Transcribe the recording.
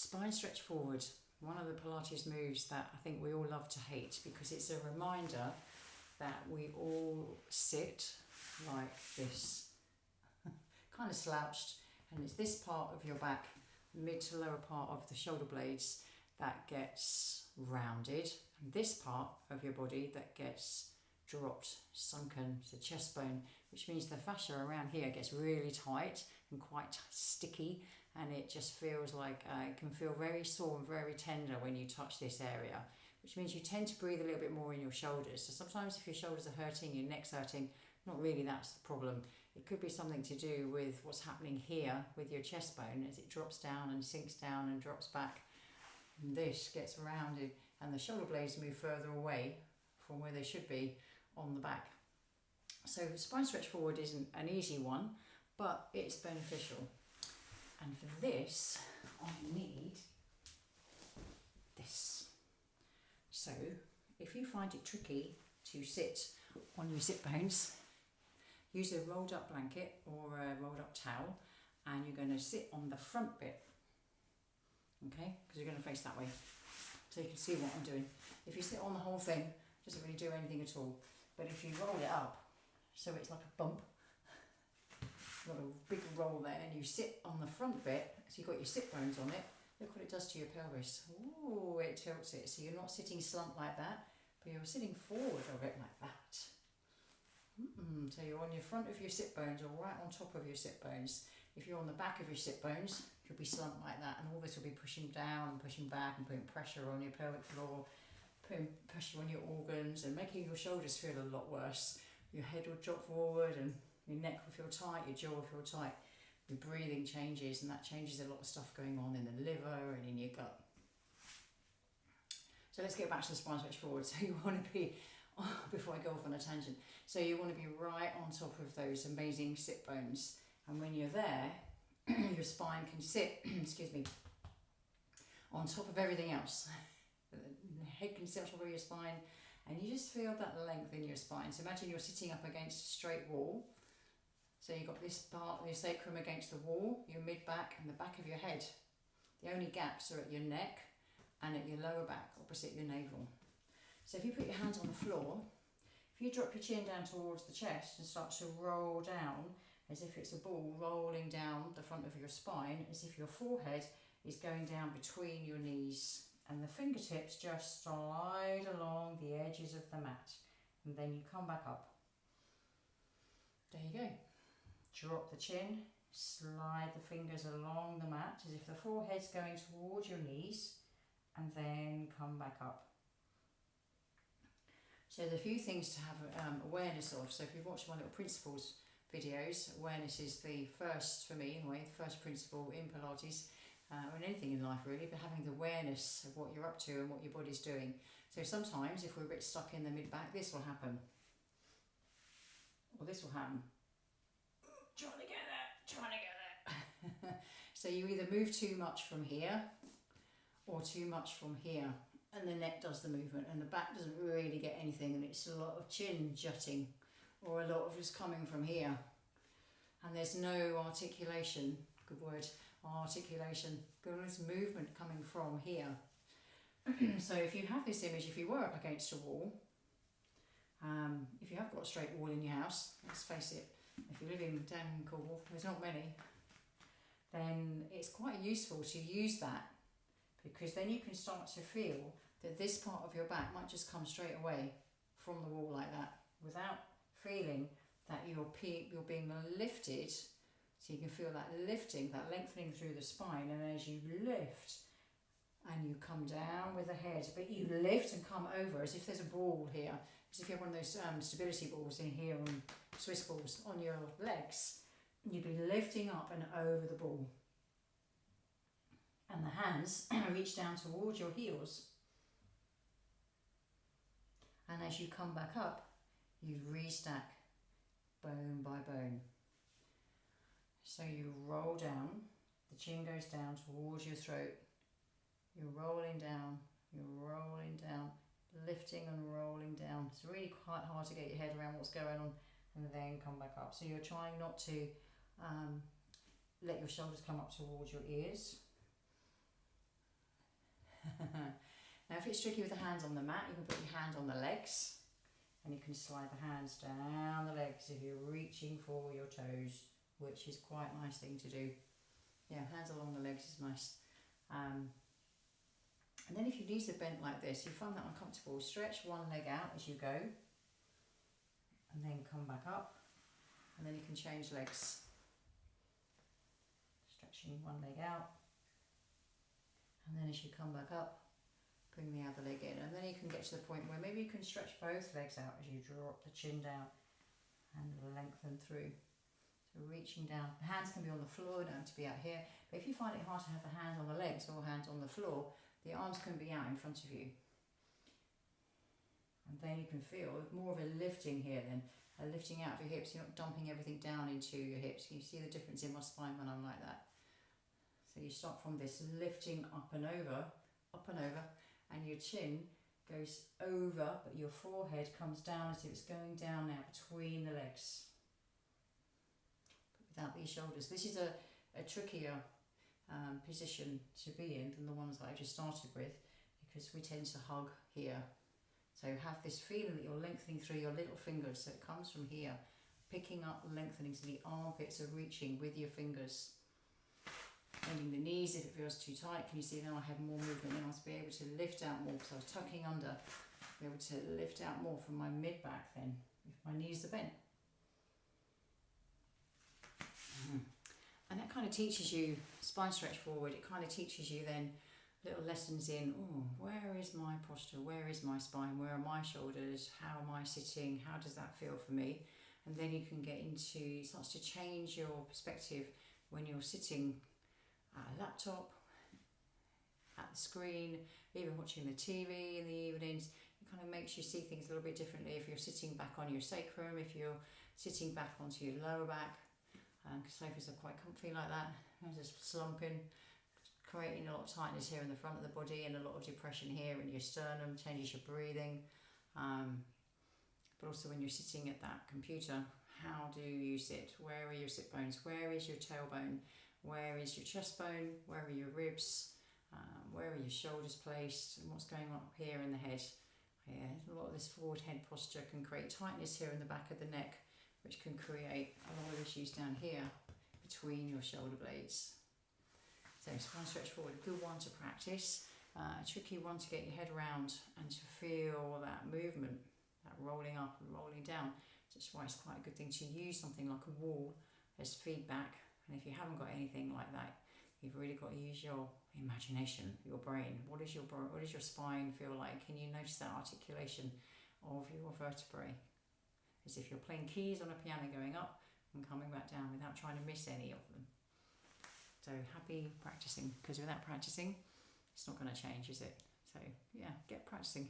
Spine stretch forward, one of the Pilates moves that I think we all love to hate, because it's a reminder that we all sit like this, kind of slouched, and it's this part of your back, mid to lower part of the shoulder blades, that gets rounded, and this part of your body that gets dropped, sunken, the chest bone, which means the fascia around here gets really tight and quite sticky, and it just feels like it can feel very sore and very tender when you touch this area, which means you tend to breathe a little bit more in your shoulders. So sometimes if your shoulders are hurting, your neck's hurting, not really that's the problem. It could be something to do with what's happening here with your chest bone as it drops down and sinks down and drops back. And this gets rounded and the shoulder blades move further away from where they should be on the back. So spine stretch forward isn't an easy one, but it's beneficial. And for this, I need this. So if you find it tricky to sit on your sit bones, use a rolled up blanket or a rolled up towel, and you're going to sit on the front bit, okay, because you're going to face that way, so you can see what I'm doing. If you sit on the whole thing, it doesn't really do anything at all, but if you roll it up so it's like a bump, got a big roll there, and you sit on the front bit, so you've got your sit bones on it, look what it does to your pelvis. Ooh, it tilts it, so you're not sitting slumped like that, but you're sitting forward of it like that. So you're on your front of your sit bones or right on top of your sit bones. If you're on the back of your sit bones, you'll be slumped like that, and all this will be pushing down and pushing back and putting pressure on your pelvic floor, putting pressure on your organs and making your shoulders feel a lot worse. Your head will drop forward and your neck will feel tight, your jaw will feel tight. Your breathing changes, and that changes a lot of stuff going on in the liver and in your gut. So let's get back to the spine stretch forward. So you want to be, before I go off on a tangent, so you want to be right on top of those amazing sit bones. And when you're there, your spine can sit, excuse me, on top of everything else. The head can sit on top of your spine, and you just feel that length in your spine. So imagine you're sitting up against a straight wall. So you've got this part of your sacrum against the wall, your mid-back and the back of your head. The only gaps are at your neck and at your lower back, opposite your navel. So if you put your hands on the floor, if you drop your chin down towards the chest and start to roll down, as if it's a ball rolling down the front of your spine, as if your forehead is going down between your knees, and the fingertips just slide along the edges of the mat, and then you come back up. There you go. Drop the chin, slide the fingers along the mat as if the forehead's going towards your knees, and then come back up. So there's a few things to have awareness of. So if you've watched my little principles videos, awareness is the first, for me anyway, the first principle in Pilates, or in anything in life really, but having the awareness of what you're up to and what your body's doing. So sometimes if we're a bit stuck in the mid-back, this will happen. Or this will happen. Trying to get that. So you either move too much from here or too much from here, and the neck does the movement and the back doesn't really get anything, and it's a lot of chin jutting or a lot of just coming from here, and there's no articulation, good word, articulation, good movement coming from here. So if you have this image, if you were up against a wall, if you have got a straight wall in your house, let's face it, if you live in down Cornwall, there's not many, then it's quite useful to use that, because then you can start to feel that this part of your back might just come straight away from the wall like that, without feeling that you're being lifted. So you can feel that lifting, that lengthening through the spine, and as you lift and you come down with the head, but you lift and come over as if there's a ball here, as if you have one of those stability balls in here, on Swiss balls on your legs. You'd be lifting up and over the ball. And the hands reach down towards your heels. And as you come back up, you restack bone by bone. So you roll down, the chin goes down towards your throat. You're rolling down, lifting and rolling down. It's really quite hard to get your head around what's going on, and then come back up. So you're trying not to let your shoulders come up towards your ears. Now if it's tricky with the hands on the mat, you can put your hand on the legs and you can slide the hands down the legs if you're reaching for your toes, which is quite a nice thing to do. Yeah, hands along the legs is nice. And then if your knees are bent like this, you find that uncomfortable, stretch one leg out as you go and then come back up, and then you can change legs. Stretching one leg out, and then as you come back up, bring the other leg in, and then you can get to the point where maybe you can stretch both legs out as you drop the chin down and lengthen through. So reaching down, the hands can be on the floor, don't have to be out here, but if you find it hard to have the hands on the legs or hands on the floor, the arms can be out in front of you. And then you can feel more of a lifting here then, a lifting out of your hips. You're not dumping everything down into your hips. Can you see the difference in my spine when I'm like that? So you start from this lifting up and over, and your chin goes over, but your forehead comes down as if it's going down now between the legs. But without these shoulders. This is a trickier position to be in than the ones that I just started with, because we tend to hug here. So have this feeling that you're lengthening through your little fingers, so it comes from here, picking up, lengthening, so the armpits are reaching with your fingers. Bending the knees if it feels too tight. Can you see now I have more movement, and I'll be able to lift out more because I was tucking under. Be able to lift out more from my mid back then, if my knees are bent. And that kind of teaches you, spine stretch forward, it kind of teaches you then little lessons in, where is my posture, where is my spine, where are my shoulders, how am I sitting, how does that feel for me? And then you can get into, it starts to change your perspective when you're sitting at a laptop, at the screen, even watching the TV in the evenings. It kind of makes you see things a little bit differently if you're sitting back on your sacrum, if you're sitting back onto your lower back, because sofas are quite comfy like that. You're just slumping, creating a lot of tightness here in the front of the body and a lot of depression here in your sternum, changes your breathing. But also when you're sitting at that computer, how do you sit? Where are your sit bones? Where is your tailbone? Where is your chest bone? Where are your ribs? Where are your shoulders placed? And what's going on up here in the head? Yeah, a lot of this forward head posture can create tightness here in the back of the neck, which can create a lot of issues down here between your shoulder blades. So spine stretch forward, a good one to practice, a tricky one to get your head around and to feel that movement, that rolling up and rolling down. That's why it's quite a good thing to use something like a wall as feedback. And if you haven't got anything like that, you've really got to use your imagination, your brain. What does your spine feel like? Can you notice that articulation of your vertebrae? As if you're playing keys on a piano, going up and coming back down without trying to miss any of them. So happy practicing, because without practicing, it's not going to change, is it? So yeah, get practicing.